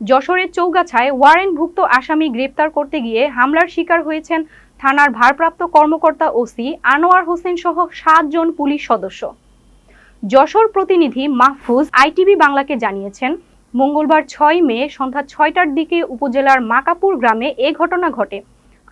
যশোরের চৌগাছায় ওয়ারেন্টভুক্ত আসামি গ্রেপ্তার করতে গিয়ে হামলার শিকার হয়েছেন থানার ভারপ্রাপ্ত কর্মকর্তা ওসি আনোয়ার হোসেন সহ ৭ জন পুলিশ সদস্য। যশোর প্রতিনিধি মাহফুজ আইটিভি বাংলাকে জানিয়েছেন, মঙ্গলবার ৬ মে সন্ধ্যা ৬টার দিকে উপজেলার মাকাপুর গ্রামে এ ঘটনা ঘটে।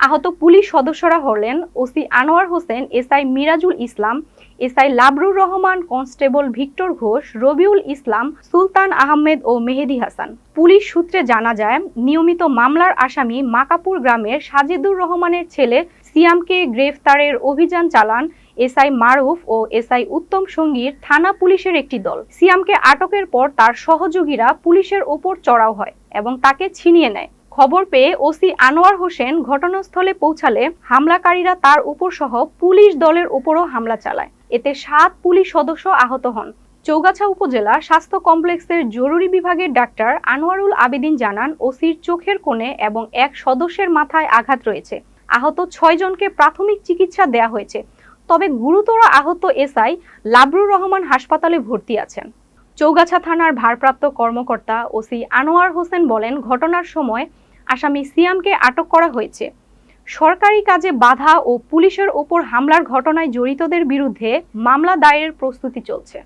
আহত পুলিশ সদস্যরা হলেন OC Anwar Hossain, SI Mirajul Islam, SI Labrur Rahman, constable Victor Ghosh, Rabiul Islam, Sultan Ahmed ও মেহেদি হাসান। পুলিশ সূত্রে জানা যায়, নিয়মিত মামলার আসামি মাকাপুর গ্রামের সাজেদুর রহমানের ছেলে সিয়ামকে গ্রেফতারের অভিযান চালান এসআই মারুফ ও এসআই উত্তম সঙ্গীর থানা পুলিশের একটি দল। সিয়ামকে আটকের পর তার সহযোগীরা পুলিশের ওপর চড়াও হয় এবং তাকে ছিনিয়ে নেয়। খবর পেয়ে ওসি আনোয়ার হোসেন ঘটনাস্থলে পৌঁছালে হামলাকারীরা তার উপর সহ পুলিশ দলের উপরও হামলা চালায়। এতে ৭ পুলিশ সদস্য আহত হন। চৌগাছা উপজেলা স্বাস্থ্য কমপ্লেক্সের জরুরি বিভাগের ডাক্তার আনোয়ারুল আবেদিন জানান, ওসির চোখের কোণে এবং এক সদস্যের মাথায় আঘাত রয়েছে। আহত ৬ জনকে প্রাথমিক চিকিৎসা দেয়া হয়েছে, তবে গুরুতর আহত এসআই লাবরুর রহমান হাসপাতালে ভর্তি আছেন। চৌগাছা থানার ভারপ্রাপ্ত কর্মকর্তা ওসি আনোয়ার হোসেন বলেন, ঘটনার সময় আসামি সিয়ামকে আটক করা হয়েছে। সরকারি কাজে বাধা ও পুলিশের ওপর হামলার ঘটনায় জড়িতদের বিরুদ্ধে মামলা দায়েরের প্রস্তুতি চলছে।